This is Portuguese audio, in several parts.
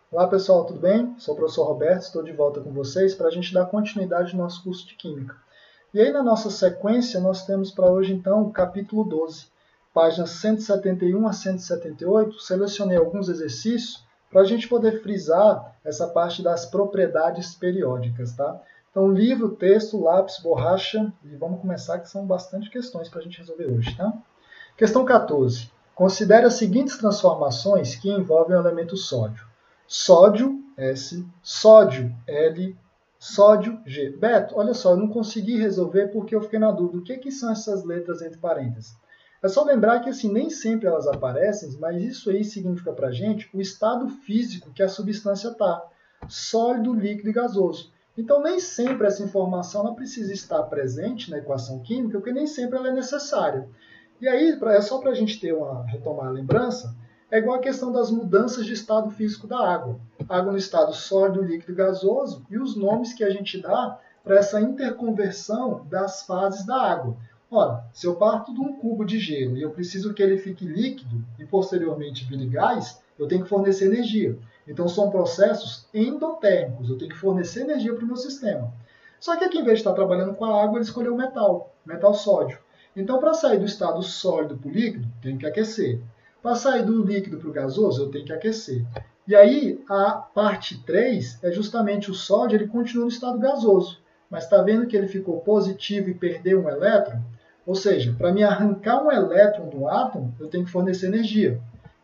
Olá pessoal, tudo bem? Sou o professor Roberto, estou de volta com vocês para a gente dar continuidade no nosso curso de Química. E aí na nossa sequência nós temos para hoje então o capítulo 12, páginas 171 a 178, selecionei alguns exercícios para a gente poder frisar essa parte das propriedades periódicas, tá? Então livro, texto, lápis, borracha e vamos começar que são bastante questões para a gente resolver hoje, tá? Questão 14. Considere as seguintes transformações que envolvem o elemento sódio. Sódio, S, sódio, L, sódio, G. Beto, olha só, eu não consegui resolver porque eu fiquei na dúvida. O que são essas letras entre parênteses? É só lembrar que assim, nem sempre elas aparecem, mas isso aí significa para a gente o estado físico que a substância está. Sólido, líquido e gasoso. Então, nem sempre essa informação ela precisa estar presente na equação química, porque nem sempre ela é necessária. E aí, é só para a gente retomar a lembrança, é igual a questão das mudanças de estado físico da água. Água no estado sólido, líquido e gasoso, e os nomes que a gente dá para essa interconversão das fases da água. Ora, se eu parto de um cubo de gelo e eu preciso que ele fique líquido e posteriormente vire gás, eu tenho que fornecer energia. Então são processos endotérmicos, eu tenho que fornecer energia para o meu sistema. Só que aqui, em vez de estar trabalhando com a água, ele escolheu o metal sódio. Então, para sair do estado sólido para o líquido, tenho que aquecer. Para sair do líquido para o gasoso, eu tenho que aquecer. E aí, a parte 3 é justamente o sódio, ele continua no estado gasoso. Mas está vendo que ele ficou positivo e perdeu um elétron? Ou seja, para me arrancar um elétron do átomo, eu tenho que fornecer energia.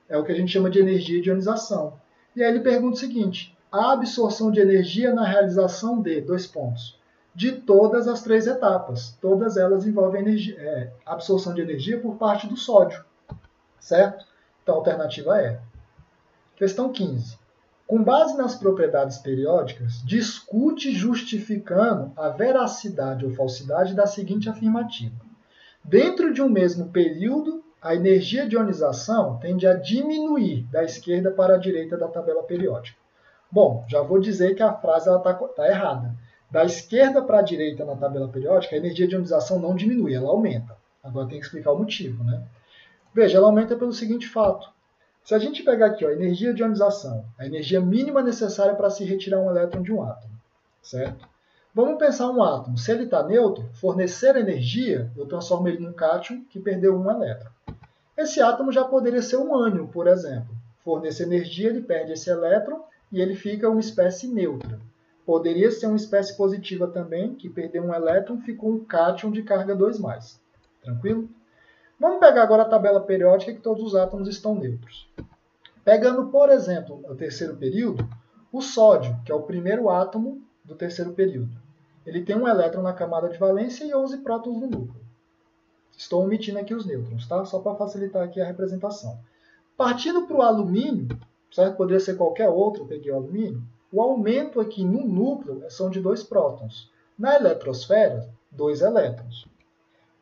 É o que a gente chama de energia de ionização. E aí ele pergunta o seguinte, a absorção de energia na realização de, dois pontos, de todas as três etapas. Todas elas envolvem absorção de energia por parte do sódio, certo? Então a alternativa é. Questão 15. Com base nas propriedades periódicas, discute justificando a veracidade ou falsidade da seguinte afirmativa. Dentro de um mesmo período, a energia de ionização tende a diminuir da esquerda para a direita da tabela periódica. Bom, já vou dizer que a frase está errada. Da esquerda para a direita na tabela periódica, a energia de ionização não diminui, ela aumenta. Agora tem que explicar o motivo, né? Veja, ela aumenta pelo seguinte fato. Se a gente pegar aqui, ó, a energia de ionização, a energia mínima necessária para se retirar um elétron de um átomo, certo? Vamos pensar um átomo. Se ele está neutro, fornecer energia, eu transformo ele num cátion que perdeu um elétron. Esse átomo já poderia ser um ânion, por exemplo. Fornece energia, ele perde esse elétron e ele fica uma espécie neutra. Poderia ser uma espécie positiva também, que perdeu um elétron, ficou um cátion de carga 2+. Tranquilo? Vamos pegar agora a tabela periódica que todos os átomos estão neutros. Pegando, por exemplo, o terceiro período, o sódio, que é o primeiro átomo do terceiro período. Ele tem um elétron na camada de valência e 11 prótons no núcleo. Estou omitindo aqui os nêutrons, tá? Só para facilitar aqui a representação. Partindo para o alumínio, certo? Poderia ser qualquer outro, eu peguei o alumínio. O aumento aqui no núcleo são de 2 prótons. Na eletrosfera, 2 elétrons.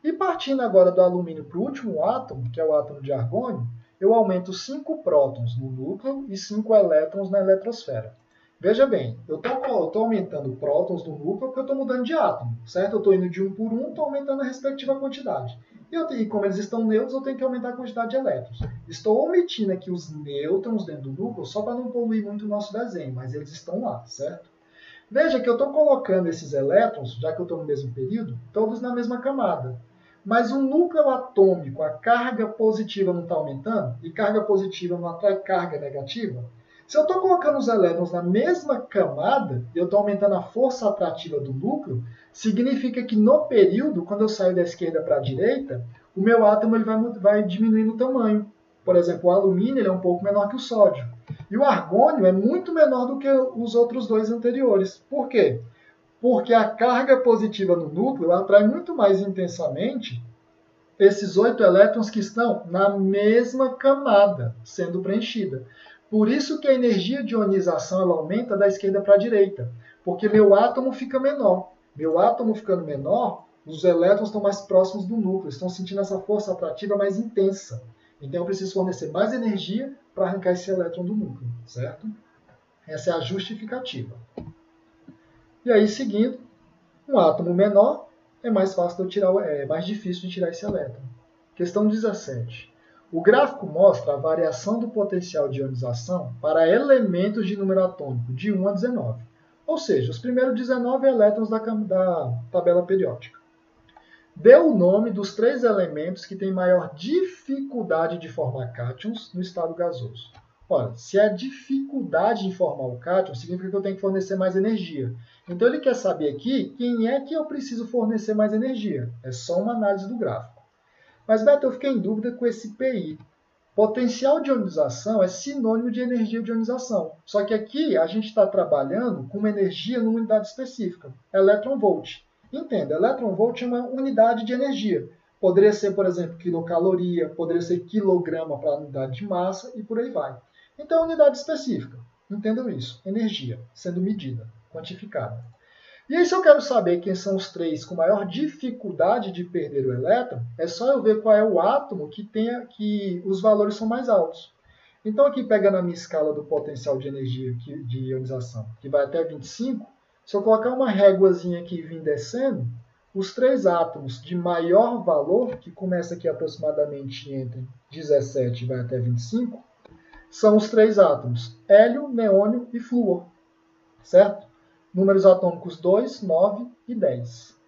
E partindo agora do alumínio para o último átomo, que é o átomo de argônio, eu aumento 5 prótons no núcleo e 5 elétrons na eletrosfera. Veja bem, eu estou aumentando prótons no núcleo porque eu estou mudando de átomo, certo? Eu estou indo de 1 por 1, estou aumentando a respectiva quantidade. E como eles estão neutros, eu tenho que aumentar a quantidade de elétrons. Estou omitindo aqui os nêutrons dentro do núcleo só para não poluir muito o nosso desenho, mas eles estão lá, certo? Veja que eu estou colocando esses elétrons, já que eu estou no mesmo período, todos na mesma camada. Mas o núcleo atômico, a carga positiva não está aumentando? E carga positiva não atrai carga negativa? Se eu estou colocando os elétrons na mesma camada e eu estou aumentando a força atrativa do núcleo, significa que no período, quando eu saio da esquerda para a direita, o meu átomo ele vai diminuir no tamanho. Por exemplo, o alumínio ele é um pouco menor que o sódio. E o argônio é muito menor do que os outros dois anteriores. Por quê? Porque a carga positiva no núcleo atrai muito mais intensamente esses 8 elétrons que estão na mesma camada sendo preenchida. Por isso que a energia de ionização ela aumenta da esquerda para a direita, porque meu átomo fica menor. Meu átomo ficando menor, os elétrons estão mais próximos do núcleo, estão sentindo essa força atrativa mais intensa. Então eu preciso fornecer mais energia para arrancar esse elétron do núcleo, certo? Essa é a justificativa. E aí, seguindo, um átomo menor é mais fácil de eu tirar, é mais difícil de tirar esse elétron. Questão 17. O gráfico mostra a variação do potencial de ionização para elementos de número atômico de 1 a 19, ou seja, os primeiros 19 elétrons da tabela periódica. Dê o nome dos 3 elementos que têm maior dificuldade de formar cátions no estado gasoso. Ora, se a dificuldade em formar o cátion, significa que eu tenho que fornecer mais energia. Então ele quer saber aqui quem é que eu preciso fornecer mais energia. É só uma análise do gráfico. Mas, Beto, eu fiquei em dúvida com esse PI. Potencial de ionização é sinônimo de energia de ionização. Só que aqui a gente está trabalhando com uma energia numa unidade específica, elétron-volt. Entenda, elétron-volt é uma unidade de energia. Poderia ser, por exemplo, quilocaloria, poderia ser quilograma para a unidade de massa e por aí vai. Então, unidade específica. Entendam isso. Energia sendo medida, quantificada. E aí, se eu quero saber quem são os 3 com maior dificuldade de perder o elétron, é só eu ver qual é o átomo que os valores são mais altos. Então, aqui pegando a minha escala do potencial de energia de ionização, que vai até 25, se eu colocar uma réguazinha aqui e vir descendo, os 3 átomos de maior valor, que começa aqui aproximadamente entre 17 e vai até 25, são os 3 átomos hélio, neônio e flúor, certo? Números atômicos 2, 9 e 10.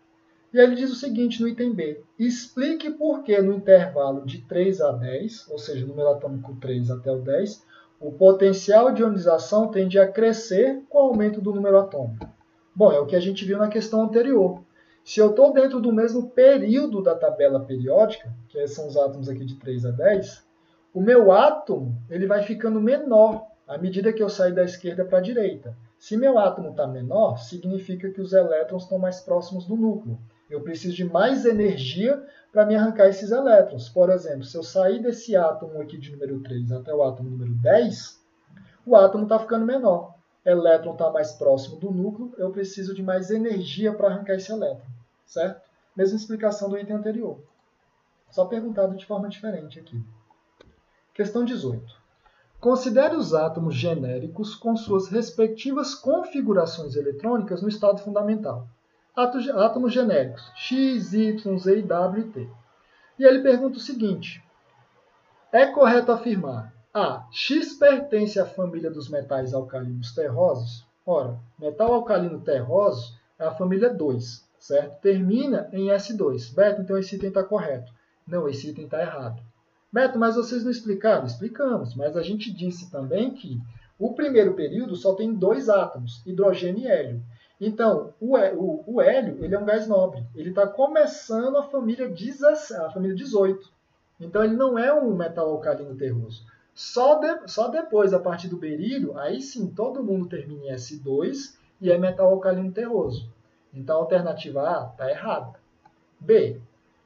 E aí ele diz o seguinte no item B. Explique por que no intervalo de 3 a 10, ou seja, número atômico 3 até o 10, o potencial de ionização tende a crescer com o aumento do número atômico. Bom, é o que a gente viu na questão anterior. Se eu estou dentro do mesmo período da tabela periódica, que são os átomos aqui de 3 a 10, o meu átomo ele vai ficando menor à medida que eu saio da esquerda para a direita. Se meu átomo está menor, significa que os elétrons estão mais próximos do núcleo. Eu preciso de mais energia para me arrancar esses elétrons. Por exemplo, se eu sair desse átomo aqui de número 3 até o átomo número 10, o átomo está ficando menor. O elétron está mais próximo do núcleo, eu preciso de mais energia para arrancar esse elétron. Certo? Mesma explicação do item anterior. Só perguntado de forma diferente aqui. Questão 18. Considere os átomos genéricos com suas respectivas configurações eletrônicas no estado fundamental. Átomos genéricos X, Y, Z, W e T. E ele pergunta o seguinte. É correto afirmar A. X pertence à família dos metais alcalinos terrosos? Ora, metal alcalino terroso é a família 2, certo? Termina em S2. Beto, então esse item está correto. Não, esse item está errado. Beto, mas vocês não explicaram? Explicamos, mas a gente disse também que o primeiro período só tem 2 átomos, hidrogênio e hélio. Então, o hélio ele é um gás nobre. Ele está começando a família 18. Então, ele não é um metal alcalino terroso. Só depois, a partir do berílio, aí sim, todo mundo termina em S2 e é metal alcalino terroso. Então, a alternativa A está errada. B.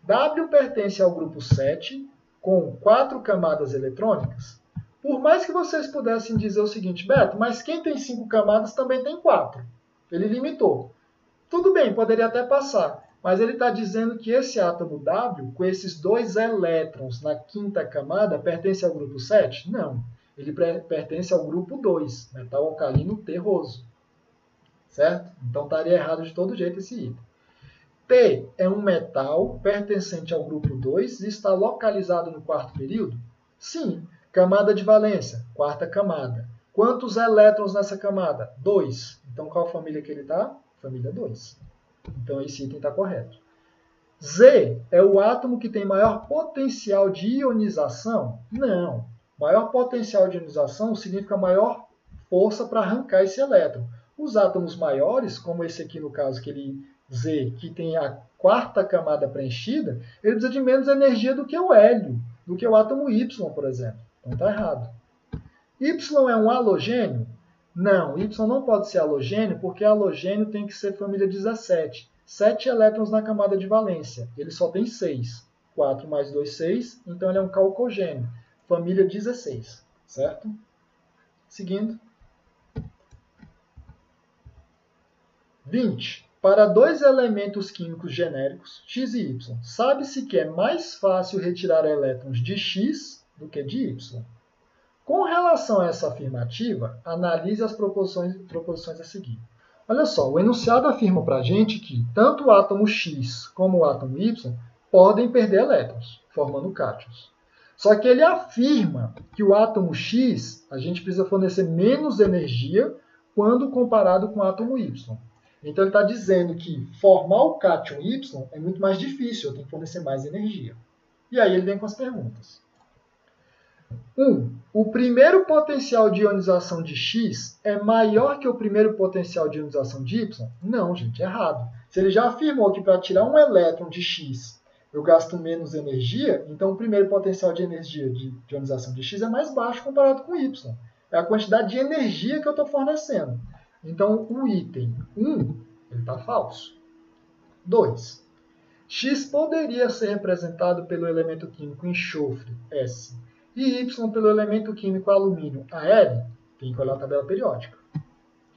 W pertence ao grupo 7, com 4 camadas eletrônicas. Por mais que vocês pudessem dizer o seguinte, Beto, mas quem tem 5 camadas também tem 4. Ele limitou. Tudo bem, poderia até passar, mas ele está dizendo que esse átomo W, com esses 2 elétrons na 5ª camada, pertence ao grupo 7? Não. Ele pertence ao grupo 2, metal alcalino terroso. Certo? Então estaria errado de todo jeito esse item. T é um metal pertencente ao grupo 2 e está localizado no 4º período? Sim. Camada de valência, 4ª camada. Quantos elétrons nessa camada? 2. Então, qual família que ele está? Família 2. Então, esse item está correto. Z é o átomo que tem maior potencial de ionização? Não. Maior potencial de ionização significa maior força para arrancar esse elétron. Os átomos maiores, como esse aqui no caso, Z, que tem a 4ª camada preenchida, ele precisa de menos energia do que o hélio, do que o átomo Y, por exemplo. Então está errado. Y é um halogênio? Não, Y não pode ser halogênio, porque halogênio tem que ser família 17. 7 elétrons na camada de valência. Ele só tem 6. 4 mais 2, 6. Então ele é um calcogênio. Família 16. Certo? Seguindo. 20. Para 2 elementos químicos genéricos, X e Y, sabe-se que é mais fácil retirar elétrons de X do que de Y. Com relação a essa afirmativa, analise as proposições a seguir. Olha só, o enunciado afirma para a gente que tanto o átomo X como o átomo Y podem perder elétrons, formando cátions. Só que ele afirma que o átomo X, a gente precisa fornecer menos energia quando comparado com o átomo Y. Então ele está dizendo que formar o cátion Y é muito mais difícil, eu tenho que fornecer mais energia. E aí ele vem com as perguntas. 1. O primeiro potencial de ionização de X é maior que o primeiro potencial de ionização de Y? Não, gente, errado. Se ele já afirmou que para tirar um elétron de X eu gasto menos energia, então o primeiro potencial de energia de ionização de X é mais baixo comparado com Y. É a quantidade de energia que eu estou fornecendo. Então o item 1 está falso. 2. X poderia ser representado pelo elemento químico enxofre, S, e Y pelo elemento químico alumínio, Al, tem que olhar a tabela periódica.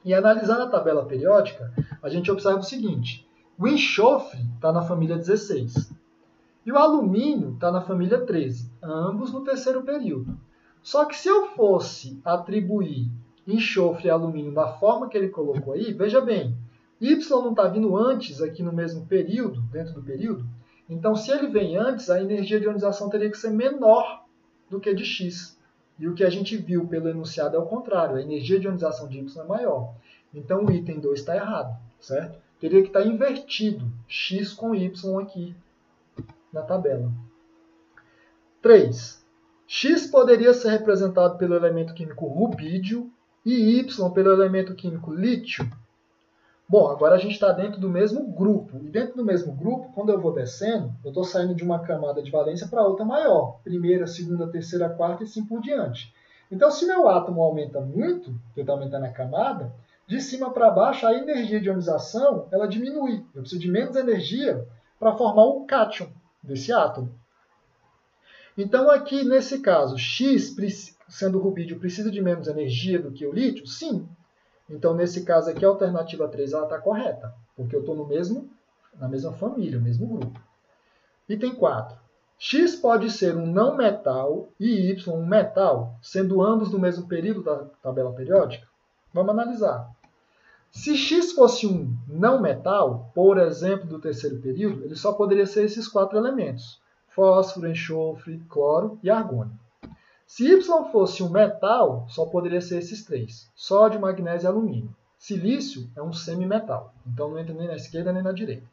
E analisando a tabela periódica, a gente observa o seguinte: o enxofre está na família 16 e o alumínio está na família 13, ambos no terceiro período. Só que se eu fosse atribuir enxofre e alumínio da forma que ele colocou aí, veja bem, Y não está vindo antes aqui no mesmo período, dentro do período, então se ele vem antes, a energia de ionização teria que ser menor do que de X. E o que a gente viu pelo enunciado é o contrário, a energia de ionização de Y é maior. Então o item 2 está errado, certo? Teria que estar invertido, X com Y aqui na tabela. 3. X poderia ser representado pelo elemento químico rubídio e Y pelo elemento químico lítio? Bom, agora a gente está dentro do mesmo grupo. E dentro do mesmo grupo, quando eu vou descendo, eu estou saindo de uma camada de valência para outra maior. Primeira, segunda, terceira, quarta e assim por diante. Então, se meu átomo aumenta muito, que está aumentando a camada, de cima para baixo, a energia de ionização ela diminui. Eu preciso de menos energia para formar o cátion desse átomo. Então, aqui, nesse caso, X, sendo rubídio, precisa de menos energia do que o lítio? Sim. Então, nesse caso aqui, a alternativa 3 está correta, porque eu estou na mesma família, no mesmo grupo. Item 4. X pode ser um não metal e Y um metal, sendo ambos no mesmo período da tabela periódica? Vamos analisar. Se X fosse um não metal, por exemplo, do terceiro período, ele só poderia ser esses 4 elementos: fósforo, enxofre, cloro e argônio. Se Y fosse um metal, só poderia ser esses 3: sódio, magnésio e alumínio. Silício é um semimetal, então não entra nem na esquerda nem na direita.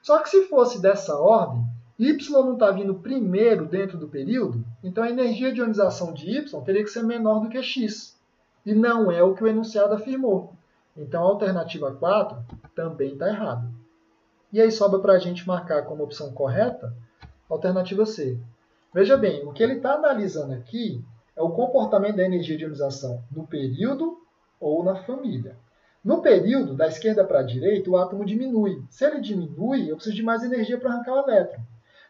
Só que se fosse dessa ordem, Y não está vindo primeiro dentro do período, então a energia de ionização de Y teria que ser menor do que X. E não é o que o enunciado afirmou. Então a alternativa 4 também está errada. E aí sobra para a gente marcar como opção correta a alternativa C. Veja bem, o que ele está analisando aqui é o comportamento da energia de ionização no período ou na família. No período, da esquerda para a direita, o átomo diminui. Se ele diminui, eu preciso de mais energia para arrancar o elétron.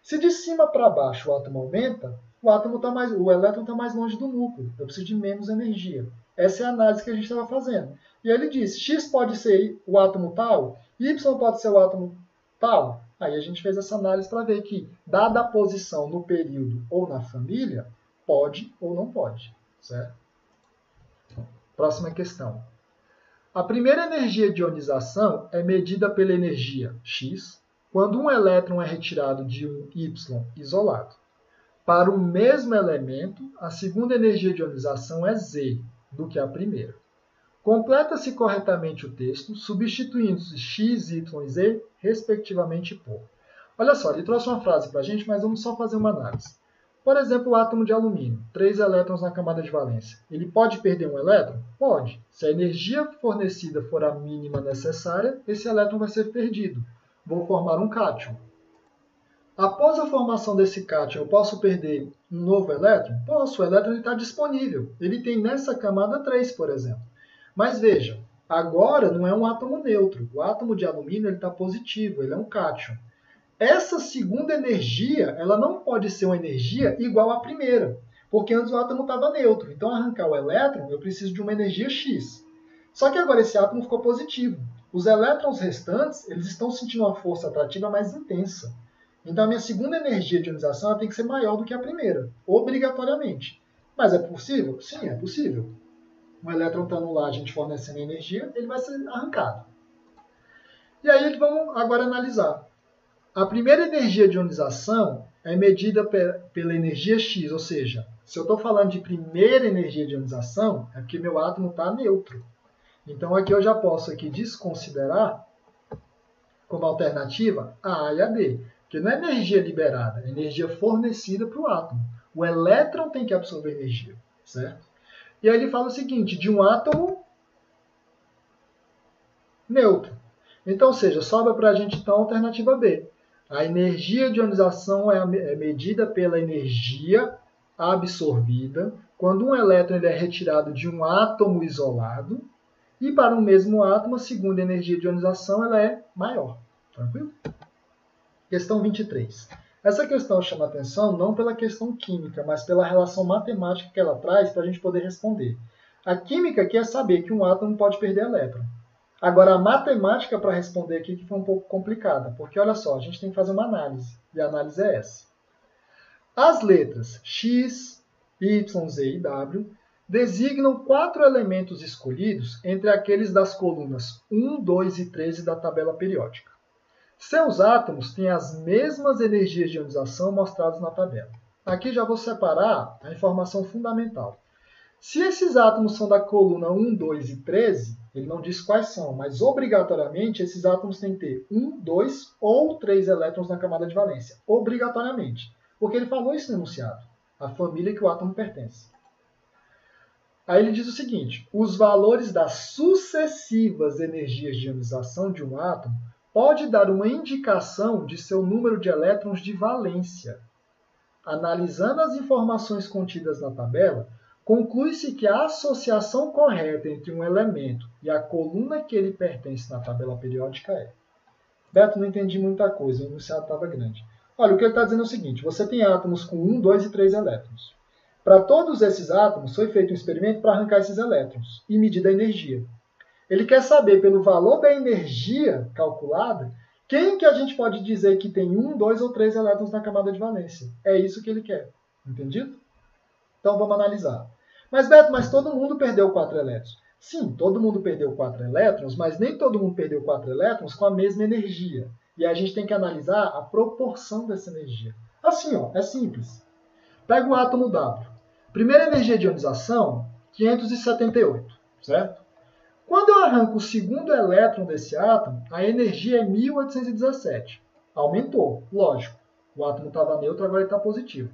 Se de cima para baixo o átomo aumenta, o elétron está mais longe do núcleo. Eu preciso de menos energia. Essa é a análise que a gente estava fazendo. E aí ele diz, X pode ser o átomo tal, Y pode ser o átomo tal. Aí a gente fez essa análise para ver que, dada a posição no período ou na família, pode ou não pode. Certo? Próxima questão. A primeira energia de ionização é medida pela energia X, quando um elétron é retirado de um Y isolado. Para o mesmo elemento, a segunda energia de ionização é Z do que a primeira. Completa-se corretamente o texto, substituindo-se X, Y e Z, respectivamente, por. Olha só, ele trouxe uma frase para a gente, mas vamos só fazer uma análise. Por exemplo, o átomo de alumínio, 3 elétrons na camada de valência. Ele pode perder um elétron? Pode. Se a energia fornecida for a mínima necessária, esse elétron vai ser perdido. Vou formar um cátion. Após a formação desse cátion, eu posso perder um novo elétron? Posso, o elétron está disponível. Ele tem nessa camada 3, por exemplo. Mas veja, agora não é um átomo neutro. O átomo de alumínio está positivo, ele é um cátion. Essa segunda energia ela não pode ser uma energia igual à primeira, porque antes o átomo estava neutro. Então, arrancar o elétron, eu preciso de uma energia X. Só que agora esse átomo ficou positivo. Os elétrons restantes eles estão sentindo uma força atrativa mais intensa. Então, a minha segunda energia de ionização ela tem que ser maior do que a primeira, obrigatoriamente. Mas é possível? Sim, é possível. Um elétron estando lá, a gente fornecendo energia, ele vai ser arrancado. E aí vamos agora analisar. A primeira energia de ionização é medida pela energia X, ou seja, se eu estou falando de primeira energia de ionização, é porque meu átomo está neutro. Então aqui eu já posso aqui desconsiderar como alternativa a A e a D, porque não é energia liberada, é energia fornecida para o átomo. O elétron tem que absorver energia, certo? E aí ele fala o seguinte, de um átomo neutro. Então, ou seja, sobra para a gente então a alternativa B. A energia de ionização é medida pela energia absorvida quando um elétron ele é retirado de um átomo isolado e para um mesmo átomo, a segunda energia de ionização ela é maior. Tranquilo? Questão 23. Essa questão chama atenção não pela questão química, mas pela relação matemática que ela traz para a gente poder responder. A química quer saber que um átomo pode perder elétron. Agora, a matemática para responder aqui que foi um pouco complicada, porque olha só, a gente tem que fazer uma análise, e a análise é essa. As letras X, Y, Z e W designam 4 elementos escolhidos entre aqueles das colunas 1, 2 e 13 da tabela periódica. Seus átomos têm as mesmas energias de ionização mostradas na tabela. Aqui já vou separar a informação fundamental. Se esses átomos são da coluna 1, 2 e 13, ele não diz quais são, mas obrigatoriamente esses átomos têm que ter 1, 2 ou 3 elétrons na camada de valência. Obrigatoriamente. Porque ele falou isso no enunciado. A família que o átomo pertence. Aí ele diz o seguinte, os valores das sucessivas energias de ionização de um átomo pode dar uma indicação de seu número de elétrons de valência. Analisando as informações contidas na tabela, conclui-se que a associação correta entre um elemento e a coluna que ele pertence na tabela periódica é... Beto, não entendi muita coisa, o enunciado estava grande. Olha, o que ele está dizendo é o seguinte, você tem átomos com 1, 2 e 3 elétrons. Para todos esses átomos, foi feito um experimento para arrancar esses elétrons e medir a energia. Ele quer saber, pelo valor da energia calculada, quem que a gente pode dizer que tem 1, 2 ou 3 elétrons na camada de valência. É isso que ele quer. Entendido? Então vamos analisar. Mas, Beto, mas todo mundo perdeu 4 elétrons. Sim, todo mundo perdeu 4 elétrons, mas nem todo mundo perdeu 4 elétrons com a mesma energia. E a gente tem que analisar a proporção dessa energia. Assim, ó, é simples. Pega o átomo W. Primeira energia de ionização, 578, certo? Quando eu arranco o segundo elétron desse átomo, a energia é 1817. Aumentou, lógico. O átomo estava neutro, agora ele está positivo.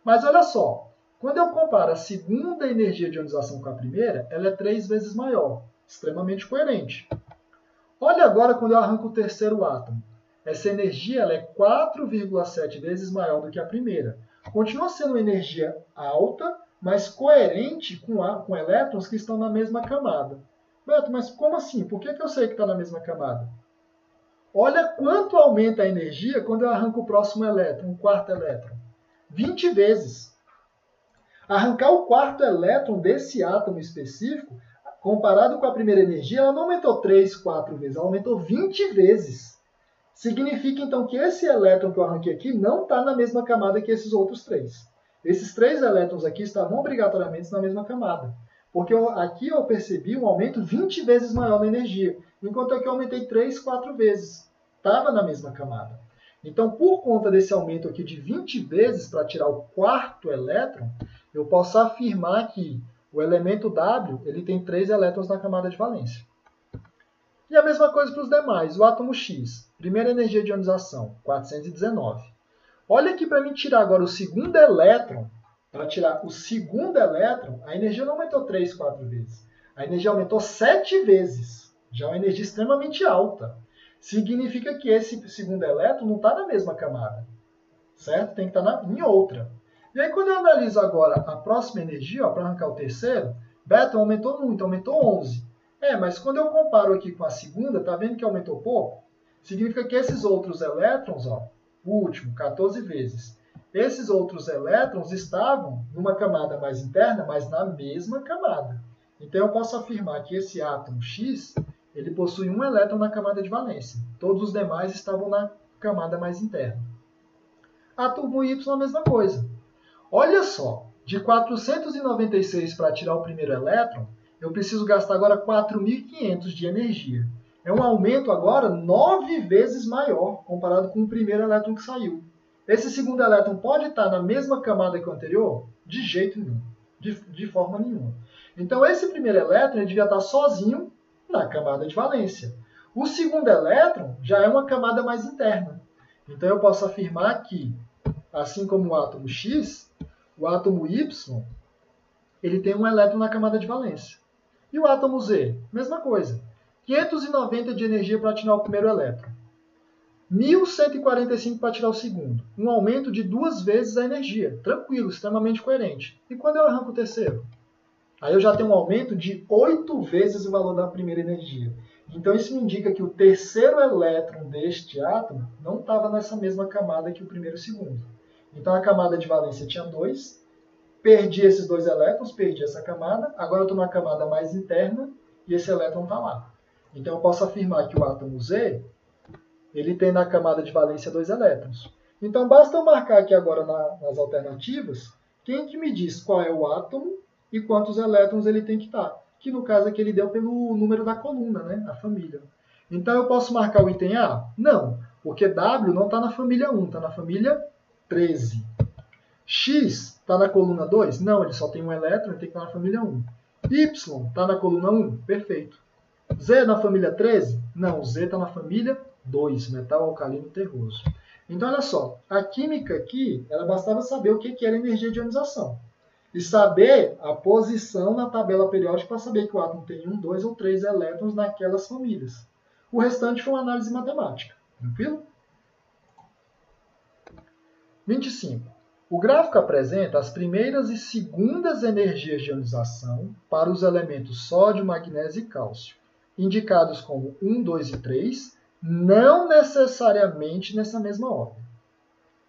Mas olha só, quando eu comparo a segunda energia de ionização com a primeira, ela é 3 vezes maior. Extremamente coerente. Olha agora quando eu arranco o terceiro átomo. Essa energia ela é 4,7 vezes maior do que a primeira. Continua sendo uma energia alta, mas coerente com elétrons que estão na mesma camada. Beto, mas como assim? Por que eu sei que está na mesma camada? Olha quanto aumenta a energia quando eu arranco o próximo elétron, o quarto elétron. 20 vezes. Arrancar o quarto elétron desse átomo específico, comparado com a primeira energia, ela não aumentou 3, 4 vezes, ela aumentou 20 vezes. Significa, então, que esse elétron que eu arranquei aqui não está na mesma camada que esses outros 3. Esses 3 elétrons aqui estavam obrigatoriamente na mesma camada. Porque aqui eu percebi um aumento 20 vezes maior na energia, enquanto aqui eu aumentei 3, 4 vezes. Estava na mesma camada. Então, por conta desse aumento aqui de 20 vezes para tirar o quarto elétron, eu posso afirmar que o elemento W ele tem 3 elétrons na camada de valência. E a mesma coisa para os demais. O átomo X, primeira energia de ionização, 419. Olha aqui para mim tirar agora o segundo elétron. Para tirar o segundo elétron, a energia não aumentou 3, 4 vezes. A energia aumentou 7 vezes. Já é uma energia extremamente alta. Significa que esse segundo elétron não está na mesma camada. Certo? Tem que estar em outra. E aí, quando eu analiso agora a próxima energia, para arrancar o terceiro, Beto aumentou muito, aumentou 11. Mas quando eu comparo aqui com a segunda, está vendo que aumentou pouco? Significa que esses outros elétrons, ó, o último, 14 vezes, esses outros elétrons estavam numa camada mais interna, mas na mesma camada. Então, eu posso afirmar que esse átomo X, ele possui um elétron na camada de valência. Todos os demais estavam na camada mais interna. Átomo Y, a mesma coisa. Olha só, de 496 para tirar o primeiro elétron, eu preciso gastar agora 4.500 de energia. É um aumento agora 9 vezes maior comparado com o primeiro elétron que saiu. Esse segundo elétron pode estar na mesma camada que o anterior? De jeito nenhum, de forma nenhuma. Então, esse primeiro elétron ele devia estar sozinho na camada de valência. O segundo elétron já é uma camada mais interna. Então, eu posso afirmar que, assim como o átomo X, o átomo Y ele tem um elétron na camada de valência. E o átomo Z? Mesma coisa. 590 de energia para tirar o primeiro elétron. 1.145 para tirar o segundo. Um aumento de 2 vezes a energia. Tranquilo, extremamente coerente. E quando eu arranco o terceiro? Aí eu já tenho um aumento de 8 vezes o valor da primeira energia. Então isso me indica que o terceiro elétron deste átomo não estava nessa mesma camada que o primeiro e o segundo. Então a camada de valência tinha 2. Perdi esses 2 elétrons, perdi essa camada. Agora eu estou numa camada mais interna e esse elétron está lá. Então eu posso afirmar que o átomo Z ele tem na camada de valência 2 elétrons. Então, basta eu marcar aqui agora nas alternativas quem que me diz qual é o átomo e quantos elétrons ele tem que estar. Que no caso aqui ele deu pelo número da coluna, né? A família. Então, eu posso marcar o item A? Não, porque W não está na família 1, está na família 13. X está na coluna 2? Não, ele só tem um elétron, ele tem que estar na família 1. Y está na coluna 1? Perfeito. Z na família 13? Não, Z está na família 2, metal alcalino terroso. Então, olha só, a química aqui, ela bastava saber o que era energia de ionização. E saber a posição na tabela periódica para saber que o átomo tem 1, 2 ou 3 elétrons naquelas famílias. O restante foi uma análise matemática. Tranquilo? 25. O gráfico apresenta as primeiras e segundas energias de ionização para os elementos sódio, magnésio e cálcio, indicados como 1, 2 e 3, não necessariamente nessa mesma ordem.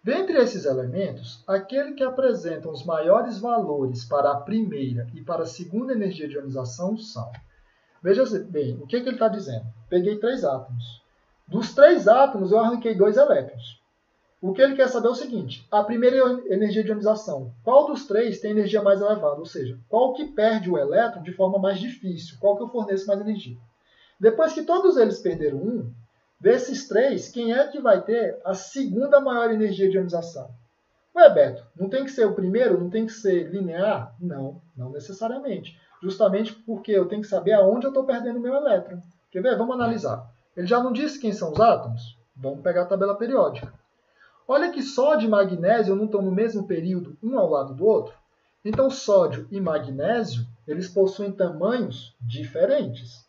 Dentre esses elementos, aquele que apresenta os maiores valores para a primeira e para a segunda energia de ionização são... Veja bem, o que ele está dizendo? Peguei 3 átomos. Dos 3 átomos, eu arranquei 2 elétrons. O que ele quer saber é o seguinte, a primeira energia de ionização, qual dos 3 tem energia mais elevada? Ou seja, qual que perde o elétron de forma mais difícil? Qual que eu forneço mais energia? Depois que todos eles perderam 1, desses 3, quem é que vai ter a segunda maior energia de ionização? Ué, Beto, não tem que ser o primeiro? Não tem que ser linear? Não, não necessariamente. Justamente porque eu tenho que saber aonde eu estou perdendo o meu elétron. Quer ver? Vamos analisar. Ele já não disse quem são os átomos? Vamos pegar a tabela periódica. Olha que sódio e magnésio não estão no mesmo período, um ao lado do outro. Então, sódio e magnésio, eles possuem tamanhos diferentes.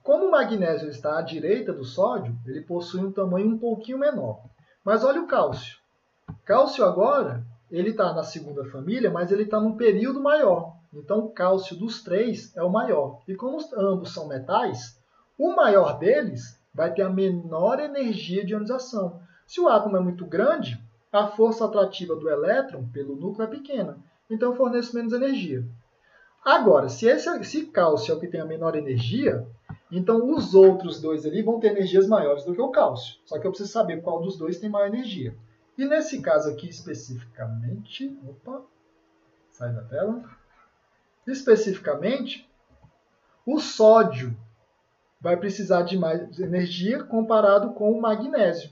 Como o magnésio está à direita do sódio, ele possui um tamanho um pouquinho menor. Mas olha o cálcio. Cálcio agora, ele está na segunda família, mas ele está num período maior. Então, o cálcio dos 3 é o maior. E como ambos são metais, o maior deles vai ter a menor energia de ionização. Se o átomo é muito grande, a força atrativa do elétron pelo núcleo é pequena. Então, fornece menos energia. Agora, se cálcio é o que tem a menor energia, então os outros 2 ali vão ter energias maiores do que o cálcio. Só que eu preciso saber qual dos 2 tem maior energia. E nesse caso aqui especificamente, sai da tela. Especificamente, o sódio vai precisar de mais energia comparado com o magnésio,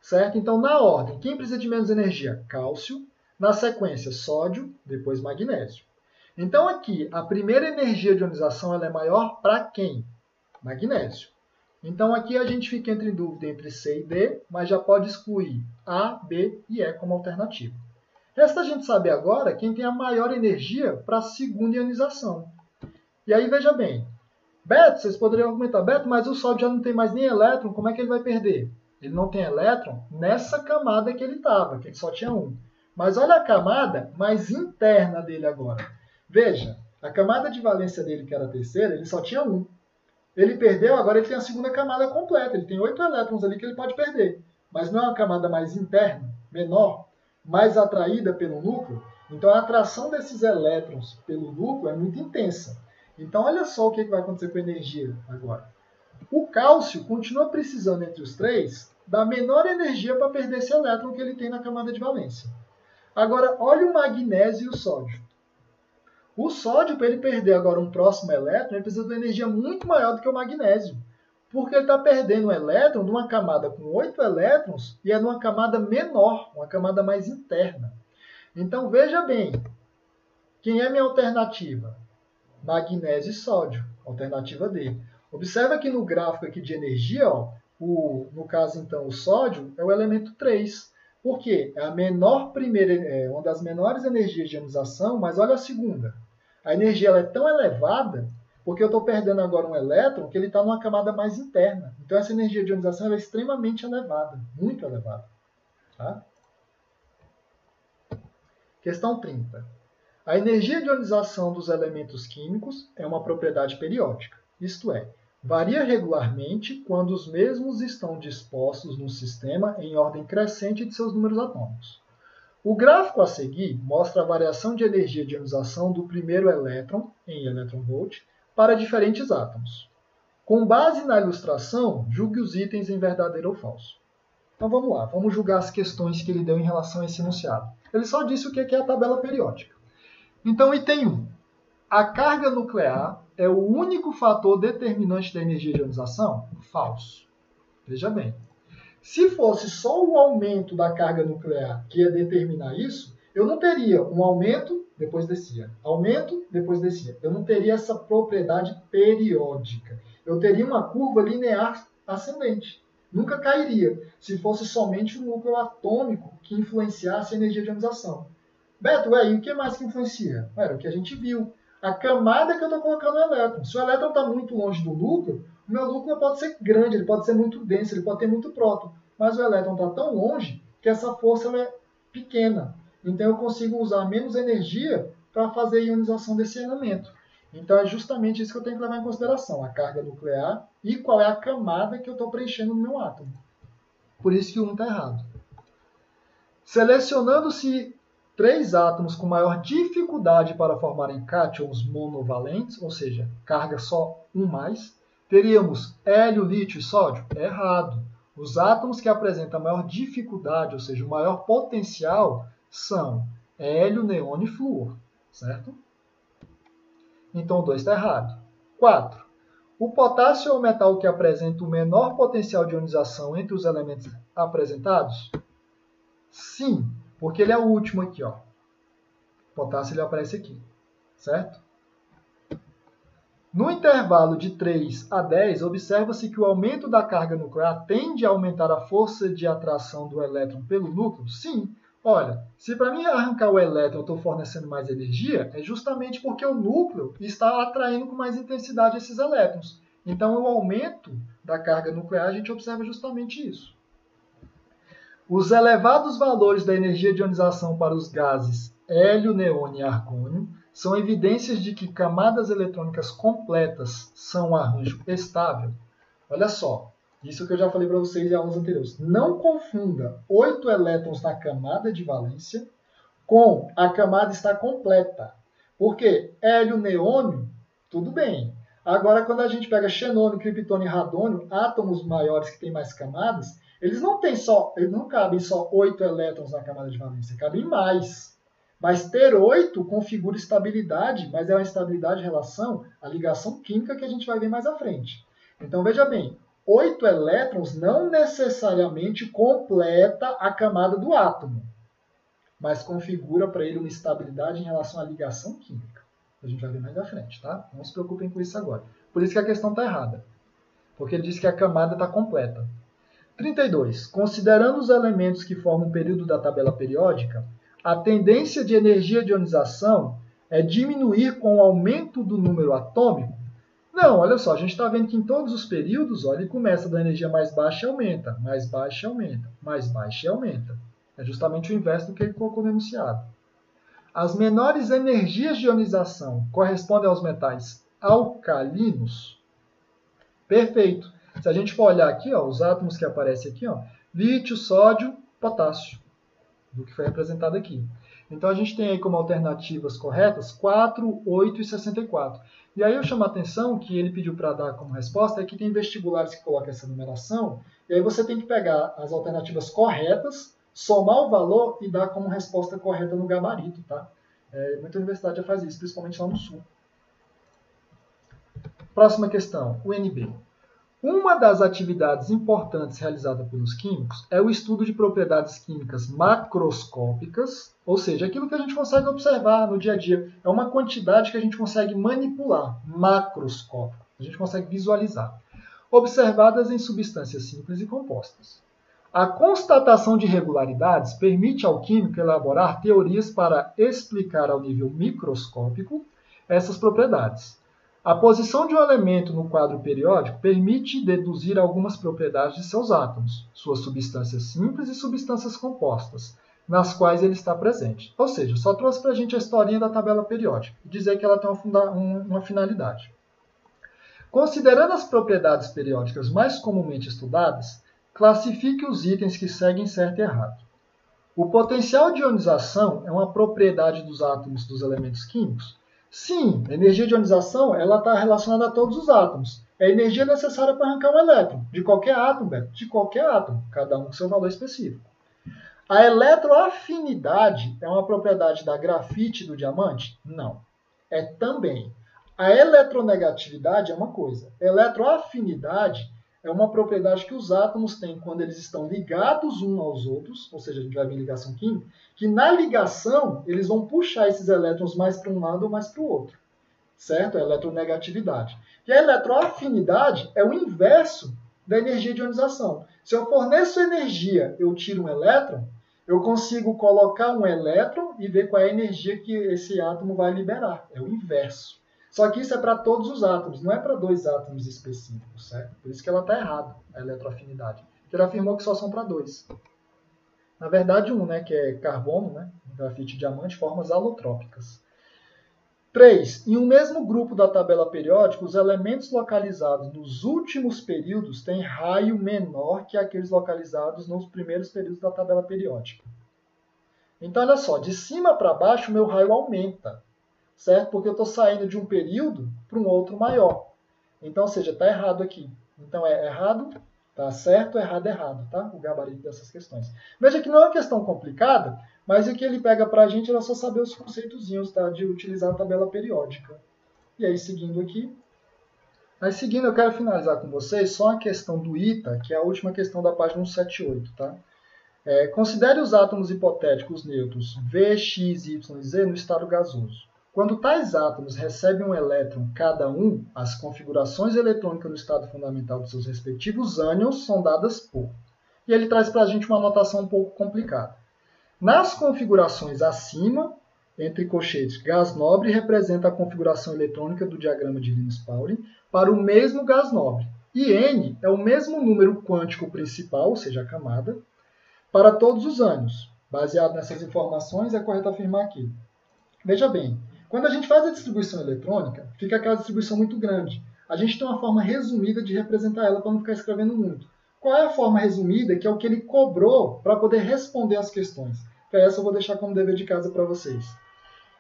certo? Então, na ordem, quem precisa de menos energia? Cálcio. Na sequência, sódio, depois magnésio. Então, aqui, a primeira energia de ionização ela é maior para quem? Magnésio. Então, aqui a gente fica em dúvida entre C e D, mas já pode excluir A, B e E como alternativa. Resta a gente saber agora quem tem a maior energia para a segunda ionização. E aí, veja bem, Beto, vocês poderiam argumentar, Beto, mas o sódio já não tem mais nem elétron, como é que ele vai perder? Ele não tem elétron nessa camada que ele estava, que ele só tinha 1. Mas olha a camada mais interna dele agora. Veja, a camada de valência dele, que era a terceira, ele só tinha 1. Ele perdeu, agora ele tem a segunda camada completa. Ele tem 8 elétrons ali que ele pode perder. Mas não é uma camada mais interna, menor, mais atraída pelo núcleo? Então a atração desses elétrons pelo núcleo é muito intensa. Então olha só o que vai acontecer com a energia agora. O cálcio continua precisando entre os 3 da menor energia para perder esse elétron que ele tem na camada de valência. Agora olha o magnésio e o sódio. O sódio, para ele perder agora um próximo elétron, ele precisa de uma energia muito maior do que o magnésio. Porque ele está perdendo um elétron de uma camada com 8 elétrons e é numa camada menor, uma camada mais interna. Então, veja bem, quem é minha alternativa? Magnésio e sódio, alternativa D. Observa que no gráfico aqui de energia, ó, no caso, então, o sódio é o elemento 3. Por quê? É a menor uma das menores energias de ionização, mas olha a segunda. A energia ela é tão elevada porque eu estou perdendo agora um elétron que ele está numa camada mais interna. Então, essa energia de ionização ela é extremamente elevada, muito elevada. Tá? Questão 30. A energia de ionização dos elementos químicos é uma propriedade periódica, isto é, varia regularmente quando os mesmos estão dispostos no sistema em ordem crescente de seus números atômicos. O gráfico a seguir mostra a variação de energia de ionização do primeiro elétron, em electronvolt, para diferentes átomos. Com base na ilustração, julgue os itens em verdadeiro ou falso. Então vamos lá, vamos julgar as questões que ele deu em relação a esse enunciado. Ele só disse o que é a tabela periódica. Então, item 1. A carga nuclear é o único fator determinante da energia de ionização? Falso. Veja bem. Se fosse só o aumento da carga nuclear que ia determinar isso, eu não teria um aumento, depois descia. Aumento, depois descia. Eu não teria essa propriedade periódica. Eu teria uma curva linear ascendente. Nunca cairia, se fosse somente o núcleo atômico que influenciasse a energia de ionização. Beto, e o que mais que influencia? Era o que a gente viu. A camada que eu estou colocando no elétron. Se o elétron está muito longe do núcleo, o meu núcleo pode ser grande, ele pode ser muito denso, ele pode ter muito próton. Mas o elétron está tão longe que essa força ela é pequena. Então eu consigo usar menos energia para fazer a ionização desse elemento. Então é justamente isso que eu tenho que levar em consideração. A carga nuclear e qual é a camada que eu estou preenchendo no meu átomo. Por isso que o 1 está errado. Selecionando-se 3 átomos com maior dificuldade para formarem cátions monovalentes, ou seja, carga só 1+, teríamos hélio, lítio e sódio? É errado. Os átomos que apresentam a maior dificuldade, ou seja, o maior potencial, são hélio, neônio e flúor, certo? Então o 2 está errado. 4. O potássio é o metal que apresenta o menor potencial de ionização entre os elementos apresentados? Sim, porque ele é o último aqui, ó. O potássio ele aparece aqui, certo? No intervalo de 3 a 10, observa-se que o aumento da carga nuclear tende a aumentar a força de atração do elétron pelo núcleo? Sim. Olha, se para mim arrancar o elétron eu estou fornecendo mais energia, é justamente porque o núcleo está atraindo com mais intensidade esses elétrons. Então, o aumento da carga nuclear, a gente observa justamente isso. Os elevados valores da energia de ionização para os gases hélio, neônio e argônio são evidências de que camadas eletrônicas completas são um arranjo estável. Olha só, isso que eu já falei para vocês em aulas anteriores. Não confunda 8 elétrons na camada de valência com a camada estar completa. Porque hélio, neônio, tudo bem. Agora, quando a gente pega xenônio, criptônio e radônio, átomos maiores que têm mais camadas, eles não cabem só 8 elétrons na camada de valência, cabem mais. Mas ter 8 configura estabilidade, mas é uma estabilidade em relação à ligação química que a gente vai ver mais à frente. Então, veja bem, 8 elétrons não necessariamente completa a camada do átomo, mas configura para ele uma estabilidade em relação à ligação química. A gente vai ver mais à frente, tá? Não se preocupem com isso agora. Por isso que a questão está errada, porque ele diz que a camada está completa. 32. Considerando os elementos que formam o período da tabela periódica, a tendência de energia de ionização é diminuir com o aumento do número atômico? Não, olha só, a gente está vendo que em todos os períodos, olha, ele começa da energia mais baixa e aumenta, mais baixa e aumenta, mais baixa e aumenta. É justamente o inverso do que ele colocou no enunciado. As menores energias de ionização correspondem aos metais alcalinos? Perfeito. Se a gente for olhar aqui, ó, os átomos que aparecem aqui, ó, lítio, sódio, potássio, do que foi representado aqui. Então, a gente tem aí como alternativas corretas 4, 8 e 64. E aí eu chamo a atenção que ele pediu para dar como resposta é que tem vestibulares que colocam essa numeração, e aí você tem que pegar as alternativas corretas, somar o valor e dar como resposta correta no gabarito, tá? Muita universidade já faz isso, principalmente lá no Sul. Próxima questão, UNB. Uma das atividades importantes realizada pelos químicos é o estudo de propriedades químicas macroscópicas, ou seja, aquilo que a gente consegue observar no dia a dia. É uma quantidade que a gente consegue manipular, macroscópico. A gente consegue visualizar. Observadas em substâncias simples e compostas. A constatação de regularidades permite ao químico elaborar teorias para explicar ao nível microscópico essas propriedades. A posição de um elemento no quadro periódico permite deduzir algumas propriedades de seus átomos, suas substâncias simples e substâncias compostas, nas quais ele está presente. Ou seja, só trouxe para a gente a historinha da tabela periódica e dizer que ela tem uma finalidade. Considerando as propriedades periódicas mais comumente estudadas, classifique os itens que seguem certo e errado. O potencial de ionização é uma propriedade dos átomos dos elementos químicos? Sim, a energia de ionização está relacionada a todos os átomos. É a energia necessária para arrancar um elétron, de qualquer átomo, Beto, de qualquer átomo, cada um com seu valor específico. A eletroafinidade é uma propriedade da grafite e do diamante? Não. É também. A eletronegatividade é uma coisa. A eletroafinidade é uma propriedade que os átomos têm quando eles estão ligados uns aos outros, ou seja, a gente vai ver em ligação química, que na ligação eles vão puxar esses elétrons mais para um lado ou mais para o outro. Certo? É a eletronegatividade. E a eletroafinidade é o inverso da energia de ionização. Se eu forneço energia, eu tiro um elétron, eu consigo colocar um elétron e ver qual é a energia que esse átomo vai liberar. É o inverso. Só que isso é para todos os átomos, não é para dois átomos específicos, certo? Por isso que ela está errada, a eletroafinidade. Porque ele afirmou que só são para dois. Na verdade, um, que é carbono, grafite e diamante, formas alotrópicas. 3. Em um mesmo grupo da tabela periódica, os elementos localizados nos últimos períodos têm raio menor que aqueles localizados nos primeiros períodos da tabela periódica. Então, olha só, de cima para baixo, o meu raio aumenta. Certo? Porque eu estou saindo de um período para um outro maior. Então, ou seja, está errado aqui. Então, é errado, está certo, errado, errado, tá? O gabarito dessas questões. Veja que não é uma questão complicada, mas o que ele pega para a gente é só saber os conceitozinhos, tá? De utilizar a tabela periódica. E aí, seguindo aqui. Aí, seguindo, eu quero finalizar com vocês só a questão do ITA, que é a última questão da página 178, tá? Considere os átomos hipotéticos neutros V, X, Y e Z no estado gasoso. Quando tais átomos recebem um elétron cada um, as configurações eletrônicas no estado fundamental de seus respectivos ânions são dadas por. E ele traz para a gente uma notação um pouco complicada. Nas configurações acima, entre colchetes, gás nobre representa a configuração eletrônica do diagrama de Linus-Pauling para o mesmo gás nobre. E N é o mesmo número quântico principal, ou seja, a camada, para todos os ânions. Baseado nessas informações, é correto afirmar aqui. Veja bem, quando a gente faz a distribuição eletrônica, fica aquela distribuição muito grande. A gente tem uma forma resumida de representar ela para não ficar escrevendo muito. Qual é a forma resumida, que é o que ele cobrou para poder responder as questões? Que essa eu vou deixar como dever de casa para vocês.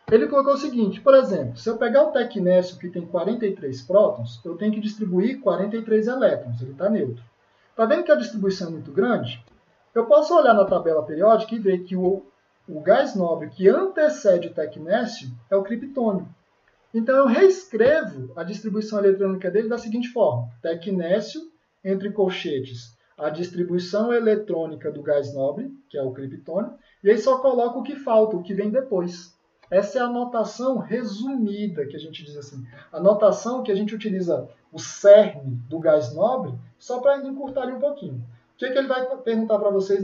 Ele colocou o seguinte, por exemplo, se eu pegar o tecnécio que tem 43 prótons, eu tenho que distribuir 43 elétrons, ele está neutro. Está vendo que a distribuição é muito grande? Eu posso olhar na tabela periódica e ver que o gás nobre que antecede o tecnécio é o criptônio. Então, eu reescrevo a distribuição eletrônica dele da seguinte forma. Tecnécio, entre colchetes, a distribuição eletrônica do gás nobre, que é o criptônio, e aí só coloco o que falta, o que vem depois. Essa é a notação resumida, que a gente diz assim. A notação que a gente utiliza o cerne do gás nobre, só para encurtar um pouquinho. O que ele vai perguntar para vocês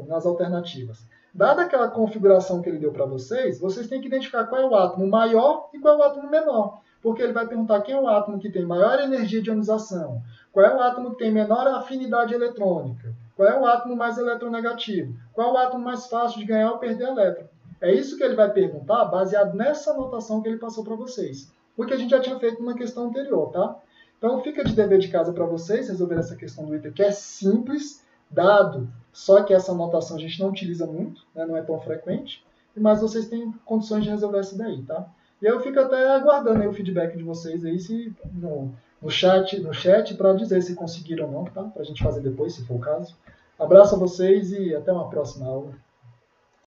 nas alternativas? Dada aquela configuração que ele deu para vocês, vocês têm que identificar qual é o átomo maior e qual é o átomo menor. Porque ele vai perguntar quem é o átomo que tem maior energia de ionização, qual é o átomo que tem menor afinidade eletrônica, qual é o átomo mais eletronegativo, qual é o átomo mais fácil de ganhar ou perder elétron. É isso que ele vai perguntar baseado nessa anotação que ele passou para vocês. Porque a gente já tinha feito numa questão anterior, tá? Então fica de dever de casa para vocês resolver essa questão do ITA, que é simples, dado, só que essa anotação a gente não utiliza muito, não é tão frequente, mas vocês têm condições de resolver essa daí, tá? E eu fico até aguardando aí o feedback de vocês aí no chat para dizer se conseguiram ou não, tá? Para a gente fazer depois, se for o caso. Abraço a vocês e até uma próxima aula.